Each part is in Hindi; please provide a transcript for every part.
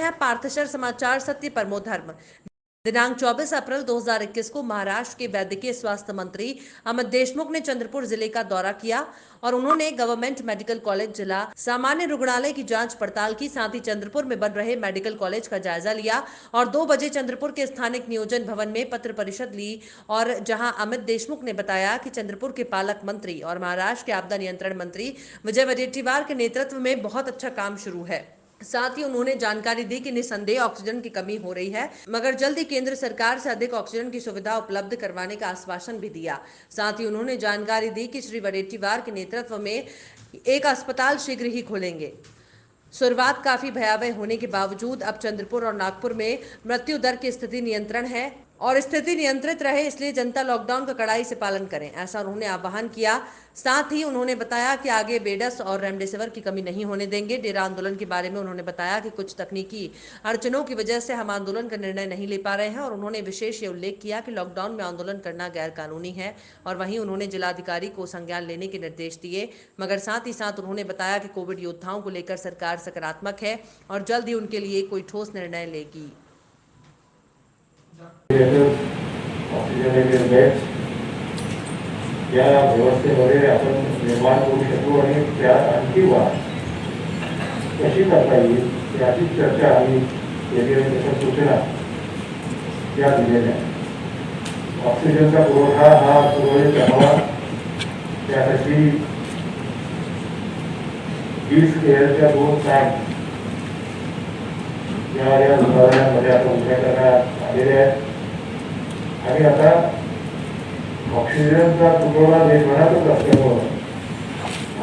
हैं पार्थशर समाचार सत्य परमो धर्म। दिनांक 24 अप्रैल 2021 को महाराष्ट्र के वैद्यकीय स्वास्थ्य मंत्री अमित देशमुख ने चंद्रपुर जिले का दौरा किया और उन्होंने गवर्नमेंट मेडिकल कॉलेज जिला सामान्य रुग्णालय की जांच पड़ताल की। साथ ही चंद्रपुर में बन रहे मेडिकल कॉलेज का जायजा लिया और 2 बजे चंद्रपुर के स्थानिक नियोजन भवन में पत्र परिषद ली और जहां अमित देशमुख ने बताया कि चंद्रपुर के पालक मंत्री और महाराष्ट्र के आपदा नियंत्रण मंत्री विजय वडेट्टीवार के नेतृत्व में बहुत अच्छा काम शुरू है। साथ ही उन्होंने जानकारी दी कि निसंदेह ऑक्सीजन की कमी हो रही है, मगर जल्द ही केंद्र सरकार से अधिक ऑक्सीजन की सुविधा उपलब्ध करवाने का आश्वासन भी दिया। साथ ही उन्होंने जानकारी दी कि श्री वडेट्टीवार के नेतृत्व में एक अस्पताल शीघ्र ही खोलेंगे। शुरुआत काफी भयावह होने के बावजूद अब चंद्रपुर और नागपुर में मृत्यु दर की स्थिति नियंत्रण है और स्थिति नियंत्रित रहे, इसलिए जनता लॉकडाउन का कड़ाई से पालन करें, ऐसा उन्होंने आह्वान किया। साथ ही उन्होंने बताया कि आगे बेडस और रेमडेसिविर की कमी नहीं होने देंगे। डेरा आंदोलन के बारे में उन्होंने बताया कि कुछ तकनीकी अड़चनों की वजह से हम आंदोलन का निर्णय नहीं ले पा रहे हैं और उन्होंने विशेष ये उल्लेख किया कि लॉकडाउन में आंदोलन करना गैर कानूनी है और वहीं उन्होंने जिलाधिकारी को संज्ञान लेने के निर्देश दिए। मगर साथ ही साथ उन्होंने बताया कि कोविड योद्धाओं को लेकर सरकार सकारात्मक है और जल्द ही उनके लिए कोई ठोस निर्णय लेगी। ऑक्सिजनेटेड बेड्स या व्यवस्थेमध्ये आपण निर्माण करू शकू आणि त्या आणखी वाढ कशी करता येईल याची चर्चा आम्ही केली आणि त्याच्या सूचना या दिलेल्या. ऑक्सिजनचा पुरवठा हा सुरळीत करावा त्यासाठी 20 केअरच्या 2 टँक या रुग्णालयांमध्ये आता उभ्या करण्यात आलेल्या आहेत आणि आता ऑक्सिजनचा पुरवठा देशभरातच असल्यामुळे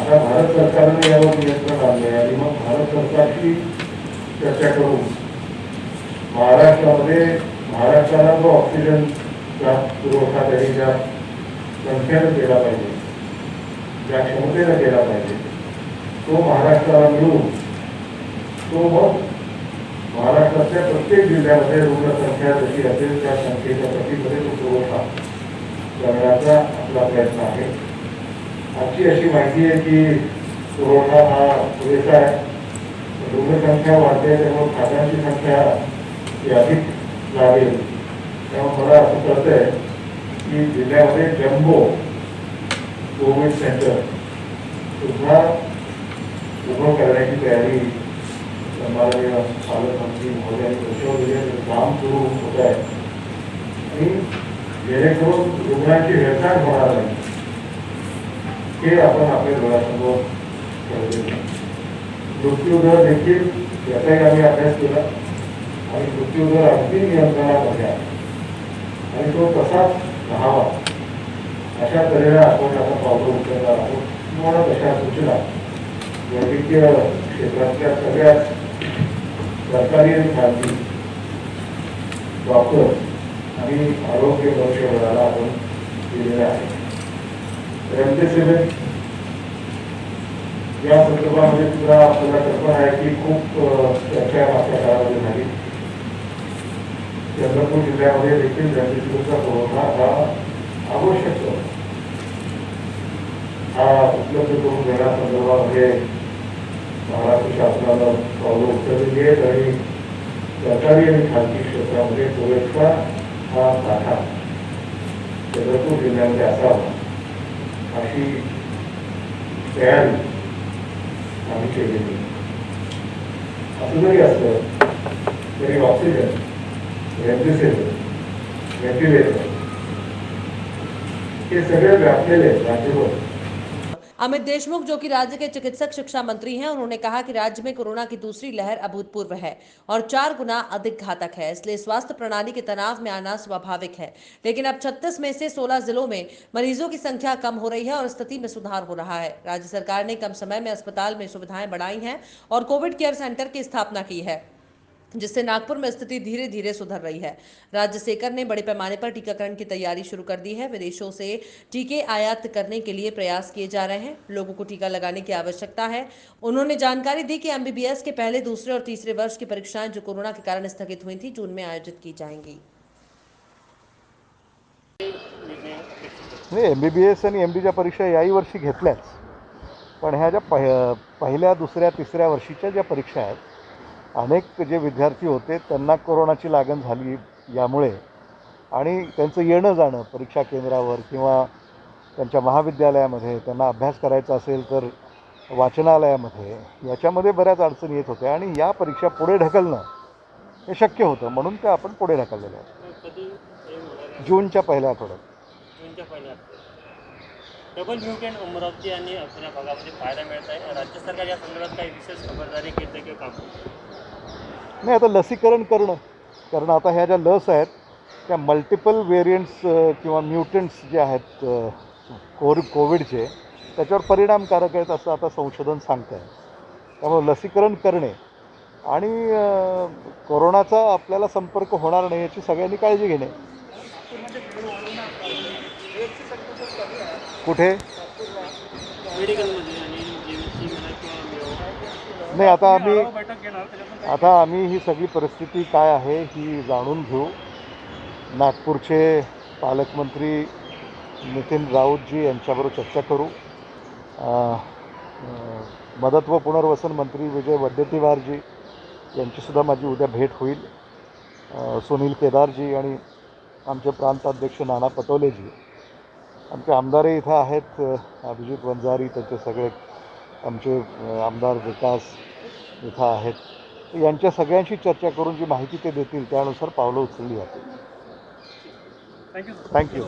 आता भारत सरकारने यावर नियंत्रण आणले आणि मग भारत सरकारशी चर्चा करून महाराष्ट्राला जो ऑक्सिजनचा पुरवठा त्यांनी ज्या संख्येनं केला पाहिजे, ज्या क्षमतेनं केला पाहिजे, तो महाराष्ट्राला मिळून तो मग महाराष्ट्रातल्या प्रत्येक जिल्ह्यामध्ये रुग्णसंख्या जशी असेल त्या संख्येच्या पटीमध्ये तो पुरवठा करण्याचा आपला प्रयत्न आहे. आजची अशी माहिती आहे की पुरवठा हा पुरेसा आहे. रुग्णसंख्या वाढते त्यामुळे खाटांची संख्या ही अधिक लागेल. त्यामुळे मला असं कळतंय की जिल्ह्यामध्ये जम्बो कोविड सेंटर सुद्धा उभं करण्याची तयारी माननीय पालकमंत्री महोदयांनी दर्शवलेले काम सुरू होत आहे आणि जेणेकरून रुग्णांची हेळसांड होणार नाही हे आपण आपल्या डोळ्यासमोर ठेवलेले. मृत्यूदर देखील याचाही आम्ही अभ्यास केला आणि मृत्यूदर अगदी नियंत्रणामध्ये आहे आणि तो तसाच राहावा अशा तऱ्हेने आपण आता पावलं उचलणार आहोत. किंवा तशा सूचना वैद्यकीय क्षेत्रातल्या सगळ्याच सरकारी आणि खाजगी डॉक्टर आणि आरोग्य परिषदेला आपण दिलेले आहे. रेमडेसिविर या संदर्भामध्ये सुद्धा आपल्याला कल्पना आहे की खूप चर्चा मागच्या काळामध्ये झाली. चंद्रपूर जिल्ह्यामध्ये देखील रेमडेसिविरचा पुरवठा हा आवश्यक हा उपलब्ध करून देण्यासंदर्भामध्ये महाराष्ट्र शासनानं पावलं उचललेली आहेत आणि सरकारी आणि खाजगी क्षेत्रामध्ये पुरेसा हा साठा चंद्रपूर जिल्ह्यामध्ये असावा अशी तयारी आम्ही केलेली. असं जरी असलं तरी ऑक्सिजन, रेमडेसिविर, व्हेंटिलेटर हे सगळे व्यापलेले आहेत राज्यभर. अमित देशमुख जो कि राज्य के चिकित्सक शिक्षा मंत्री हैं, उन्होंने कहा कि राज्य में कोरोना की दूसरी लहर अभूतपूर्व है और 4 गुना अधिक घातक है, इसलिए स्वास्थ्य प्रणाली के तनाव में आना स्वाभाविक है। लेकिन अब 36 में से 16 जिलों में मरीजों की संख्या कम हो रही है और स्थिति में सुधार हो रहा है। राज्य सरकार ने कम समय में अस्पताल में सुविधाएं बढ़ाई हैं और कोविड केयर सेंटर की स्थापना की है, जिससे नागपुर में स्थिति धीरे धीरे सुधर रही है। राज्य सरकार ने बड़े पैमाने पर टीकाकरण की तैयारी शुरू कर दी है। विदेशों से टीके आयात करने के लिए प्रयास किए जा रहे हैं। लोगों को टीका लगाने की आवश्यकता है। उन्होंने जानकारी दी कि एमबीबीएस के पहले, दूसरे और तीसरे वर्ष की परीक्षाएं जो कोरोना के कारण स्थगित हुई थी, जून में आयोजित की जाएंगी। एमबीबीएस आणि एमडीच्या परीक्षा याही वर्षी घेतल्याच, पण ह्या ज्या पहिल्या, दुसऱ्या, तिसऱ्या वर्षीच्या ज्या परीक्षा आहेत अनेक जे विद्यार्थी होते त्यांना कोरोनाची लागण झाली यामुळे आणि त्यांचं येणं जाणं परीक्षा केंद्रावर किंवा त्यांच्या महाविद्यालयामध्ये त्यांना अभ्यास करायचा असेल तर वाचनालयामध्ये याच्यामध्ये बऱ्याच अडचणी येत होत्या आणि या परीक्षा पुढे ढकलणं हे शक्य होतं म्हणून त्या आपण पुढे ढकललेल्या आहेत. कधी हे होणार आहे? जूनच्या पहिल्या आठवड्यात. जूनच्या पहिल्या आठवड्यात डबल म्युटंट अमरावती आणि अकोला भागामध्ये पाहायला मिळत आहे. राज्य सरकार या संदर्भात काही विशेष खबरदारी घेते किंवा काम करते? नाही, आता लसीकरण करणं, कारण आता ह्या ज्या लस आहेत त्या मल्टिपल व्हेरियंट्स किंवा म्युटंट्स जे आहेत कोविडचे त्याच्यावर परिणामकारक आहेत असं आता संशोधन सांगतं आहे. त्यामुळे लसीकरण करणे आणि कोरोनाचा आपल्याला संपर्क होणार नाही याची सगळ्यांनी काळजी घेणे. कुठे मेडिकलमध्ये आणि जेवीसी म्हणा किंवा नाही, बैठक घेणार आता आम्ही ही सगळी परिस्थिती काय आहे ही जाणून घेऊ. नागपूरचे पालकमंत्री नितीन राऊतजी यांच्याबरोबर चर्चा करू. मदत व पुनर्वसन मंत्री विजय वडेट्टीवारजी यांचीसुद्धा माझी उद्या भेट होईल. सुनील केदारजी आणि आमचे प्रांताध्यक्ष नाना पटोलेजी, आमचे आमदारही इथं आहेत, अभिजित वंजारी, त्यांचे सगळे आमचे आमदार विकास इथं आहेत. यांच्या सगळ्यांशी चर्चा करून जी माहिती ते देतील त्यानुसार पावलं उचलली जातील. थँक्यू.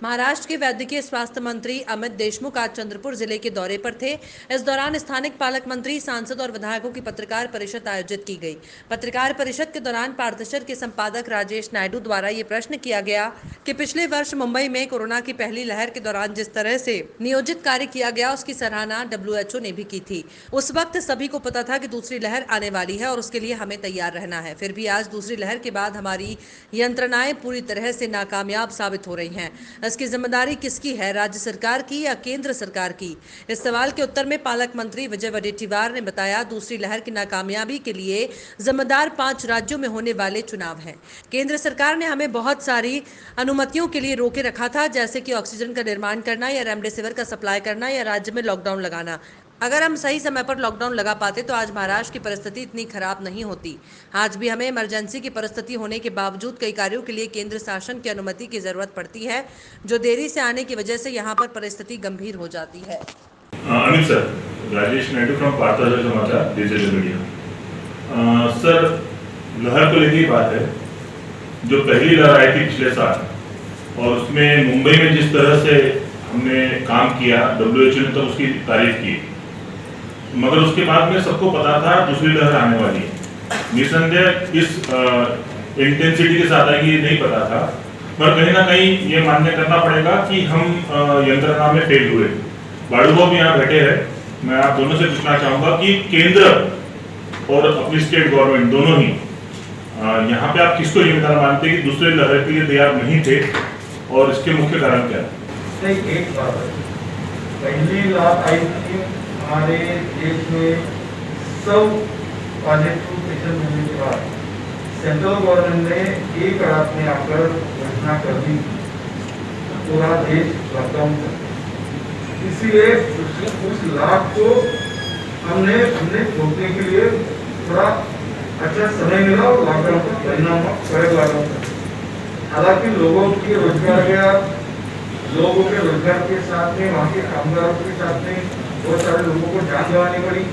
महाराष्ट्र के वैद्यकीय स्वास्थ्य मंत्री अमित देशमुख आज चंद्रपुर जिले के दौरे पर थे। इस दौरान स्थानिक पालक मंत्री, सांसद और विधायकों की पत्रकार परिषद आयोजित की गई। पत्रकार परिषद के दौरान पारदर्शक के संपादक राजेश नायडू द्वारा ये प्रश्न किया गया कि पिछले वर्ष मुंबई में कोरोना की पहली लहर के दौरान जिस तरह से नियोजित कार्य किया गया उसकी सराहना WHO ने भी की थी। उस वक्त सभी को पता था कि दूसरी लहर आने वाली है और उसके लिए हमें तैयार रहना है। फिर भी आज दूसरी लहर के बाद हमारी यंत्रणाएं पूरी तरह से नाकामयाब साबित हो रही हैं। इसकी जिम्मेदारी किसकी है, राज्य सरकार की या केंद्र सरकार की? इस सवाल के उत्तर में पालक मंत्री विजय वडेट्टीवार ने बताया, दूसरी लहर की नाकामयाबी के लिए जिम्मेदार 5 राज्यों में होने वाले चुनाव हैं। केंद्र सरकार ने हमें बहुत सारी अनुमतियों के लिए रोके रखा था, जैसे कि ऑक्सीजन का निर्माण करना या रेमडेसिविर का सप्लाई करना या राज्य में लॉकडाउन लगाना। अगर हम सही समय पर लॉकडाउन लगा पाते तो आज महाराष्ट्र की परिस्थिति इतनी खराब नहीं होती। आज भी हमें इमरजेंसी की परिस्थिति होने के बावजूद कई कार्यों के लिए केंद्र शासन की अनुमति की जरूरत पड़ती है, जो देरी से आने की वजह से यहाँ पर परिस्थिति गंभीर हो जाती है। अमित सर, राजेश नायडू फ्रॉम पारदर्शक समाचार डिजिटल मीडिया। सर, लहर को लेकर बात है, जो पहली लहर आई थी पिछले साल और उसमें मुंबई में जिस तरह से हमने काम किया, WHO ने तो उसकी तारीफ की, मगर उसके बाद में सबको पता था दूसरी लहर आने वाली है। निसंदेह इस इंटेंसिटी के साथ आएगी नहीं पता था, पर कहीं ना कहीं ये मान्य करना पड़ेगा कि हम यंत्रणा में फेल हुए। बाड़ू बाबू यहाँ बैठे हैं, मैं आप दोनों से पूछना चाहूँगा कि केंद्र और अपनी स्टेट गवर्नमेंट दोनों ही यहाँ पे आप किसको जिम्मेदार मानते हैं कि दूसरे लहर के लिए तैयार नहीं थे और इसके मुख्य कारण क्या है? एक बात है, पहली लहर आई थी हमारे देश में सब पॉजिटिव पेशेंट होने के बाद सेंट्रल गवर्नमेंट ने एक रात में आकर घोषणा कर दी पूरा देश लॉकडाउन कर, इसीलिए उस लाभ को हमने छोड़ने के लिए थोड़ा अच्छा समय मिला और लॉकडाउन का परिणाम कड़क लॉकडाउन का। हालांकि लोगों के रोजगार गया, लोगों के रोजगार के साथ में वहाँ के कामगारों के साथ में बहुत सारे लोगों को जान गंवानी पड़ी,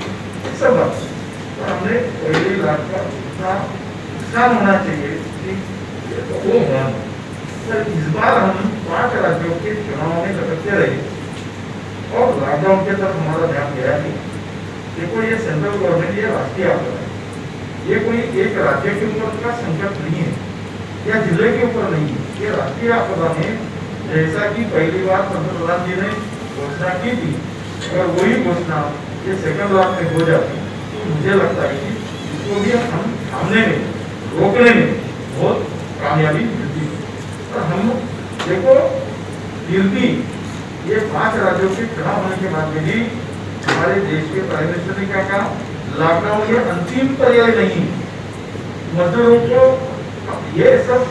सब बात। तो हमने पहले लाख का इतना नुकसान होना चाहिए कि वो होना। सर इस बार हम 5 राज्यों के चुनाव में लटकते रहे और लॉकडाउन के तरफ हमारा ध्यान गया नहीं। देखो ये सेंट्रल गवर्नमेंट, ये राष्ट्रीय आपदा है, ये कोई एक राज्य के ऊपर का संकट नहीं है या जिले के ऊपर नहीं है, ये राष्ट्रीय आपदा में जैसा कि पहली बार पंतप्रधान जी ने घोषणा की थी, अगर वही घोषणा ये सेकंड लाख में हो जाती तो मुझे लगता है कि इसको भी हम थामने में, रोकने में बहुत कामयाबी मिलती है। और हम देखो फिर भी ये 5 राज्यों के चुनाव होने के बाद में भी हमारे देश के प्राइम मिनिस्टर ने क्या कहा, लॉकडाउन ये अंतिम पर्याय नहीं, मजदूरों को ये सब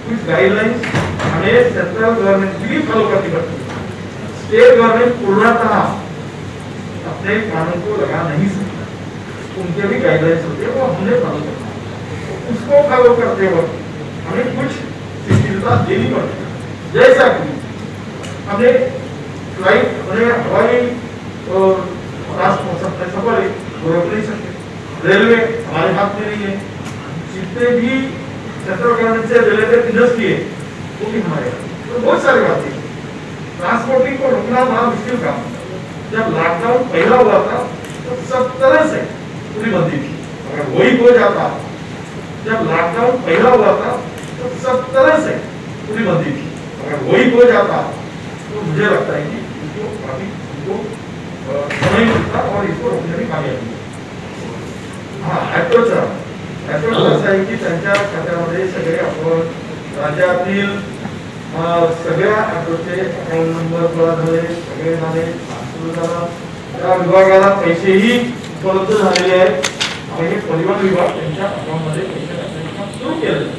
कुछ गाइडलाइंस हमें सेंट्रल गवर्नमेंट की भी फॉलो करनी पड़ती है। स्टेट गवर्नमेंट पूर्णतः अपने कानून को लगा नहीं सकता, उनके भी गाइडलाइंस होते हैं, वो हमने फॉलो करना है। उसको फॉलो करते वक्त हमें कुछ शिथिलता देनी पड़ती है, जैसा कि हमने फ्लाइट, हमने हवाई और सफर रोक नहीं सकते, रेलवे हमारे हाथ में नहीं है, जितने भी सेंट्रल गवर्नमेंट से रिलेटेड इंडस्ट्री है वो भी हमारे तो बहुत सारी बातें। ट्रांसपोर्टिंग को रोकना बड़ा मुश्किल काम था। जब लॉकडाउन पहला हुआ था तो सब तरह से पूरी बंदी थी, अगर वही हो जाता, जब लॉकडाउन पहला हुआ था तो सब तरह से पूरी बंदी थी, अगर वही हो जाता तो मुझे लगता है कि इसको काफी समय मिलता और इसको रोकने में कामयाबी। हाँ, अप्रोच असं आहे की त्यांच्या खात्यामध्ये सगळे आपण राज्यातील सगळ्या अप्रोचचे अकाउंट नंबर गोळा झाले, सगळे झाले, सुरू झाला, त्या विभागाला पैसेही उपलब्ध झालेले आहेत आणि हे परिवहन विभाग त्यांच्या अकाउंटमध्ये पैसे टाकण्याचं काम सुरू केलं।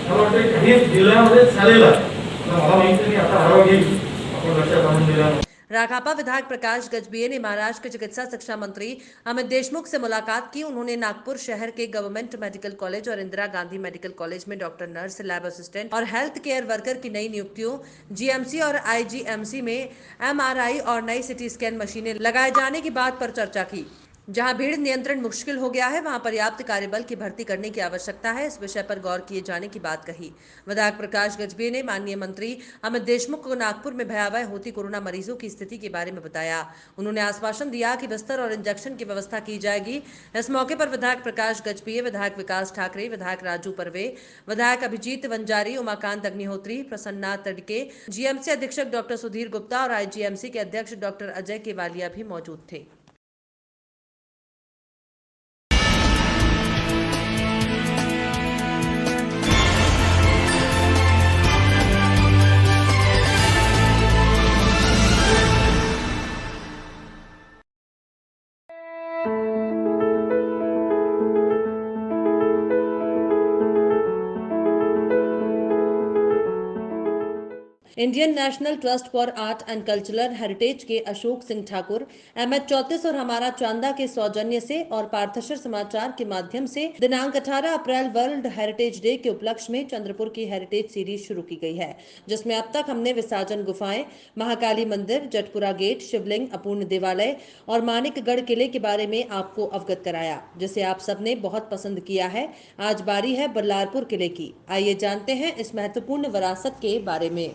मला वाटतं काही जिल्ह्यामध्ये झालेलं आहे, मला माहिती नाही, आता आढावा घेईल आपण लक्षात आणून दिल्यामुळे। राकांपा विधायक प्रकाश गजभिये ने महाराष्ट्र के चिकित्सा शिक्षा मंत्री अमित देशमुख से मुलाकात की। उन्होंने नागपुर शहर के गवर्नमेंट मेडिकल कॉलेज और इंदिरा गांधी मेडिकल कॉलेज में डॉक्टर, नर्स, लैब असिस्टेंट और हेल्थ केयर वर्कर की नई नियुक्तियों, जीएमसी और आईजीएमसी में एमआरआई और नई सीटी स्कैन मशीनें लगाए जाने की बात पर चर्चा की। जहां भीड़ नियंत्रण मुश्किल हो गया है, वहां पर्याप्त कार्यबल की भर्ती करने की आवश्यकता है, इस विषय पर गौर किए जाने की बात कही। विधायक प्रकाश गजभिये ने माननीय मंत्री अमित देशमुख को नागपुर में भयावह होती कोरोना मरीजों की स्थिति के बारे में बताया। उन्होंने आश्वासन दिया कि बिस्तर और इंजेक्शन की व्यवस्था की जाएगी। इस मौके पर विधायक प्रकाश गजभिये, विधायक विकास ठाकरे, विधायक राजू परवे, विधायक अभिजीत वंजारी, उमाकांत अग्निहोत्री, प्रसन्ना तड़के, जीएमसी अधीक्षक डॉक्टर सुधीर गुप्ता और आईजीएमसी के अध्यक्ष डॉक्टर अजय केवालिया भी मौजूद थे। Indian national trust for art and cultural heritage के अशोक सिंह ठाकुर, MH34 और हमारा चांदा के सौजन्य से और पार्थशर समाचार के माध्यम से दिनांक 18 अप्रैल वर्ल्ड हेरिटेज डे के उपलक्ष्य में चंद्रपुर की हेरिटेज सीरीज शुरू की गई है, जिसमें अब तक हमने विसाजन गुफाएं, महाकाली मंदिर, जटपुरा गेट, शिवलिंग, अपूर्ण देवालय और मानिकगढ़ किले के बारे में आपको अवगत कराया, जिसे आप सबने बहुत पसंद किया है। आज बारी है बल्लारपुर किले की। आइए जानते हैं इस महत्वपूर्ण विरासत के बारे में।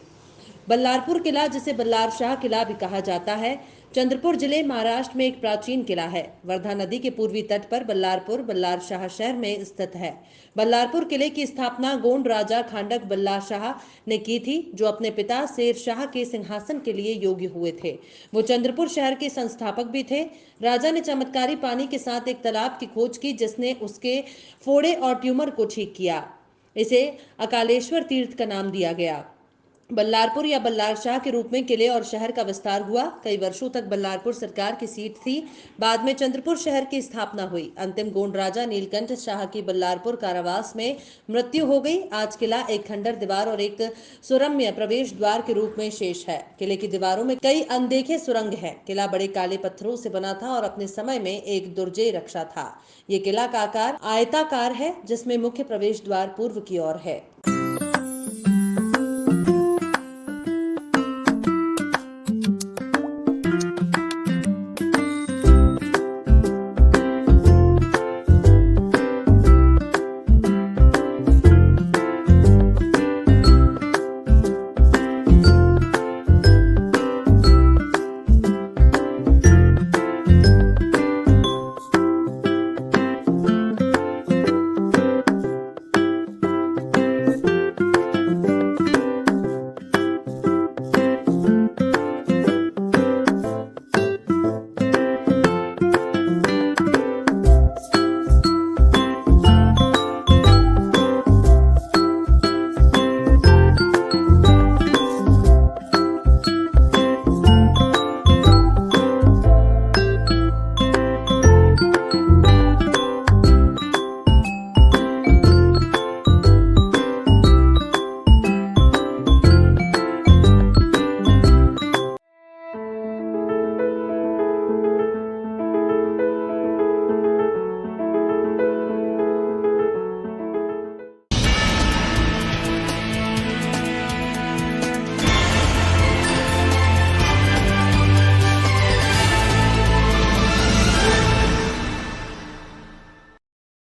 बल्लारपुर किला, जिसे बल्लार शाह किला भी कहा जाता है, चंद्रपुर जिले महाराष्ट्र में एक प्राचीन किला है। वर्धा नदी के पूर्वी तट पर बल्लारपुर बल्लार शाह शहर में स्थित है। बल्लारपुर किले की स्थापना गोंड राजा खांडक बल्लार शाह ने की थी, जो अपने पिता शेर शाह के सिंहासन के लिए योग्य हुए थे। वो चंद्रपुर शहर के संस्थापक भी थे। राजा ने चमत्कारी पानी के साथ एक तालाब की खोज की, जिसने उसके फोड़े और ट्यूमर को ठीक किया। इसे अकालेश्वर तीर्थ का नाम दिया गया। बल्लारपुर या बल्लार शाह के रूप में किले और शहर का विस्तार हुआ। कई वर्षों तक बल्लारपुर सरकार की सीट थी। बाद में चंद्रपुर शहर की स्थापना हुई। अंतिम गोंड राजा नीलकंठ शाह की बल्लारपुर कारावास में मृत्यु हो गई। आज किला एक खंडर दीवार और एक सुरम्य प्रवेश द्वार के रूप में शेष है। किले की दीवारों में कई अनदेखे सुरंग हैं। किला बड़े काले पत्थरों से बना था और अपने समय में एक दुर्जय रक्षा था। ये किला का आकार आयताकार है, जिसमें मुख्य प्रवेश द्वार पूर्व की ओर है।